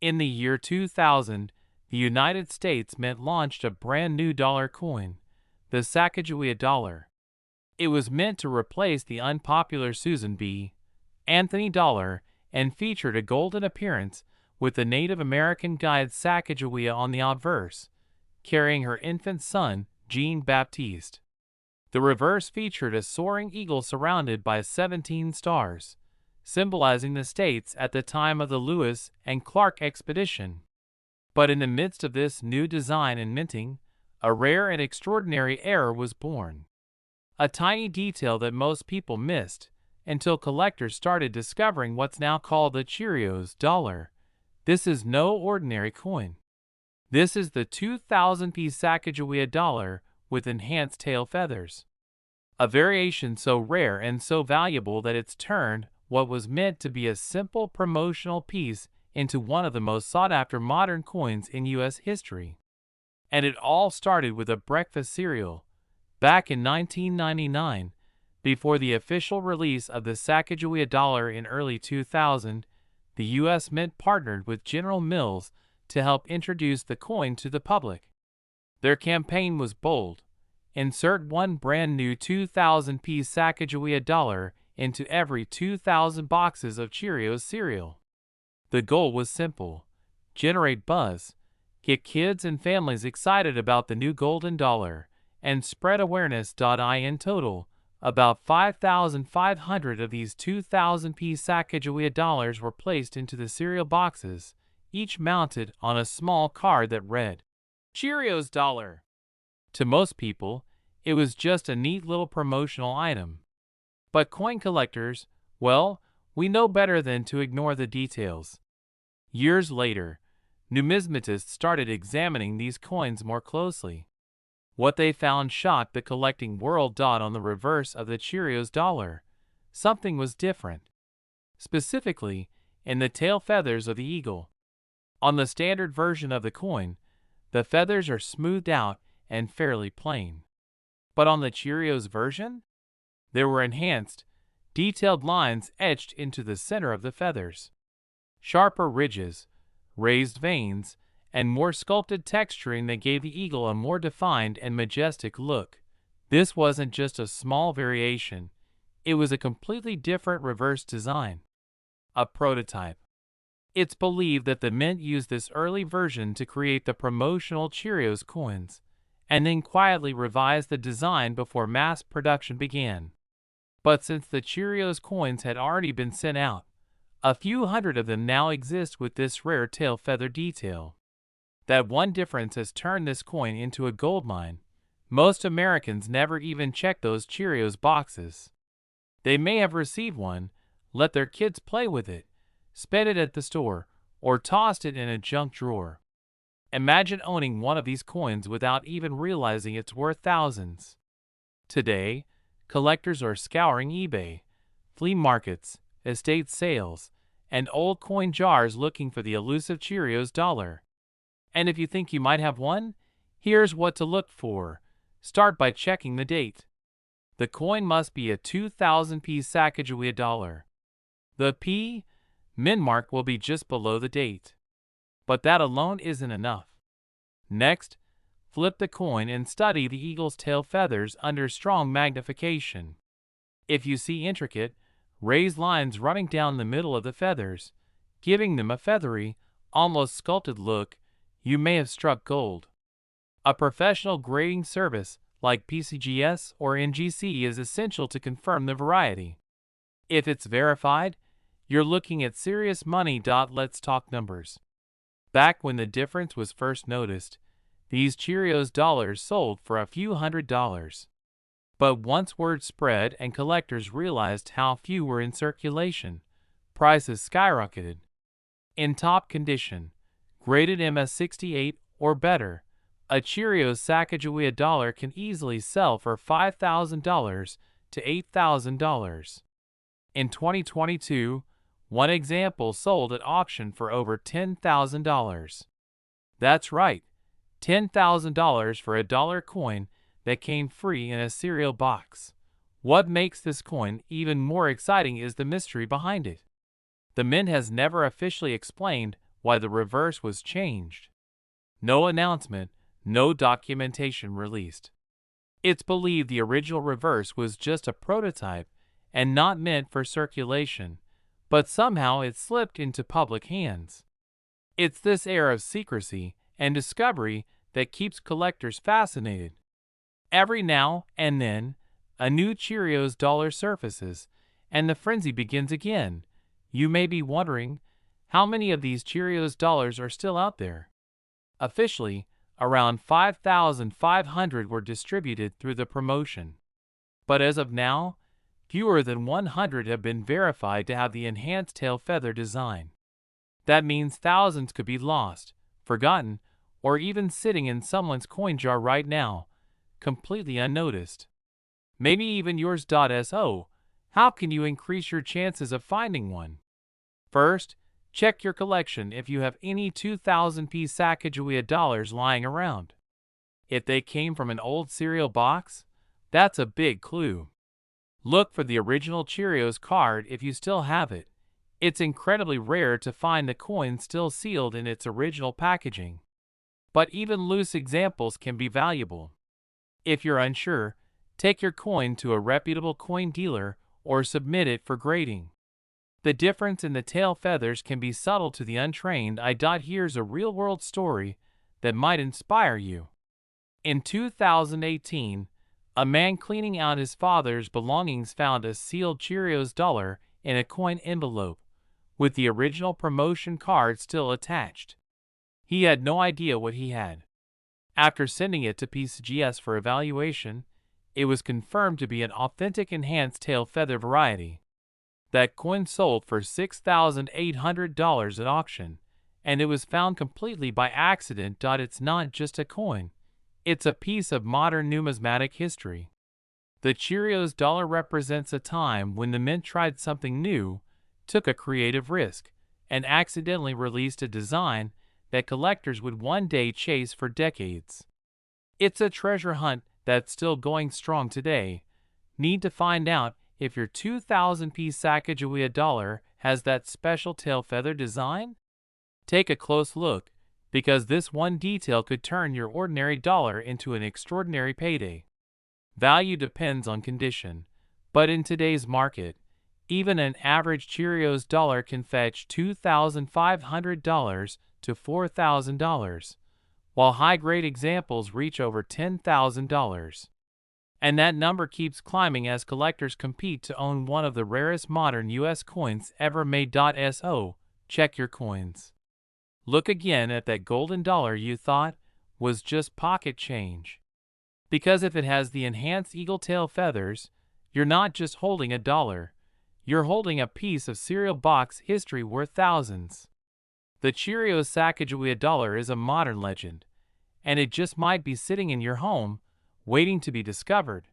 In the year 2000, the United States Mint launched a brand new dollar coin, the Sacagawea Dollar. It was meant to replace the unpopular Susan B. Anthony dollar and featured a golden appearance with the Native American guide Sacagawea on the obverse, carrying her infant son, Jean Baptiste. The reverse featured a soaring eagle surrounded by 17 stars, symbolizing the states at the time of the Lewis and Clark expedition. But in the midst of this new design and minting, a rare and extraordinary error was born. A tiny detail that most people missed until collectors started discovering what's now called the Cheerios Dollar. This is no ordinary coin. This is the 2000-piece Sacagawea Dollar with enhanced tail feathers. A variation so rare and so valuable that it's turned what was meant to be a simple promotional piece into one of the most sought-after modern coins in U.S. history. And it all started with a breakfast cereal. Back in 1999, before the official release of the Sacagawea Dollar in early 2000, the U.S. Mint partnered with General Mills to help introduce the coin to the public. Their campaign was bold. Insert one brand new 2000-piece Sacagawea Dollar into every 2,000 boxes of Cheerios cereal. The goal was simple: generate buzz, get kids and families excited about the new golden dollar, and spread awareness. In total, about 5,500 of these 2,000-piece Sacagawea Dollars were placed into the cereal boxes, each mounted on a small card that read, Cheerios Dollar. To most people, it was just a neat little promotional item. But coin collectors, well, we know better than to ignore the details. Years later, numismatists started examining these coins more closely. What they found shocked the collecting world. On the reverse of the Cheerios Dollar, something was different. Specifically, in the tail feathers of the eagle. On the standard version of the coin, the feathers are smoothed out and fairly plain. But on the Cheerios version, there were enhanced, detailed lines etched into the center of the feathers. Sharper ridges, raised veins, and more sculpted texturing that gave the eagle a more defined and majestic look. This wasn't just a small variation, it was a completely different reverse design. A prototype. It's believed that the Mint used this early version to create the promotional Cheerios coins, and then quietly revised the design before mass production began. But since the Cheerios coins had already been sent out, a few hundred of them now exist with this rare tail feather detail. That one difference has turned this coin into a goldmine. Most Americans never even check those Cheerios boxes. They may have received one, let their kids play with it, spent it at the store, or tossed it in a junk drawer. Imagine owning one of these coins without even realizing it's worth thousands. Today, collectors are scouring eBay, flea markets, estate sales, and old coin jars looking for the elusive Cheerios Dollar. And if you think you might have one, here's what to look for. Start by checking the date. The coin must be a 2,000-piece Sacagawea Dollar. The P. Mint mark will be just below the date. But that alone isn't enough. Next, flip the coin and study the eagle's tail feathers under strong magnification. If you see intricate, raised lines running down the middle of the feathers, giving them a feathery, almost sculpted look, you may have struck gold. A professional grading service like PCGS or NGC is essential to confirm the variety. If it's verified, you're looking at serious money. Let's talk numbers. Back when the difference was first noticed, these Cheerios Dollars sold for a few $100s. But once word spread and collectors realized how few were in circulation, prices skyrocketed. In top condition, graded MS68 or better, a Cheerios Sacagawea Dollar can easily sell for $5,000 to $8,000. In 2022, one example sold at auction for over $10,000. That's right, $10,000 for a dollar coin that came free in a cereal box. What makes this coin even more exciting is the mystery behind it. The Mint has never officially explained why the reverse was changed. No announcement, no documentation released. It's believed the original reverse was just a prototype and not meant for circulation, but somehow it slipped into public hands. It's this air of secrecy and discovery that keeps collectors fascinated. Every now and then, a new Cheerios dollar surfaces, and the frenzy begins again. You may be wondering, how many of these Cheerios dollars are still out there? Officially, around 5,500 were distributed through the promotion. But as of now, fewer than 100 have been verified to have the enhanced tail feather design. That means thousands could be lost, forgotten, or even sitting in someone's coin jar right now, completely unnoticed. Maybe even yours. So, how can you increase your chances of finding one? First, check your collection if you have any 2000-piece Sacagawea dollars lying around. If they came from an old cereal box, that's a big clue. Look for the original Cheerios card if you still have it. It's incredibly rare to find the coin still sealed in its original packaging. But even loose examples can be valuable. If you're unsure, take your coin to a reputable coin dealer or submit it for grading. The difference in the tail feathers can be subtle to the untrained eye. Here's a real-world story that might inspire you. In 2018, a man cleaning out his father's belongings found a sealed Cheerios dollar in a coin envelope, with the original promotion card still attached. He had no idea what he had. After sending it to PCGS for evaluation, it was confirmed to be an authentic enhanced tail feather variety. That coin sold for $6,800 at auction, and it was found completely by accident. It's not just a coin. It's a piece of modern numismatic history. The Cheerios dollar represents a time when the mint tried something new, took a creative risk, and accidentally released a design that collectors would one day chase for decades. It's a treasure hunt that's still going strong today. Need to find out if your 2000-piece Sacagawea dollar has that special tail feather design? Take a close look, because this one detail could turn your ordinary dollar into an extraordinary payday. Value depends on condition, but in today's market, even an average Cheerios dollar can fetch $2,500 to $4,000, while high-grade examples reach over $10,000. And that number keeps climbing as collectors compete to own one of the rarest modern U.S. coins ever made. So, check your coins. Look again at that golden dollar you thought was just pocket change. Because if it has the enhanced eagle tail feathers, you're not just holding a dollar, you're holding a piece of cereal box history worth thousands. The Cheerios Sacagawea Dollar is a modern legend, and it just might be sitting in your home, waiting to be discovered.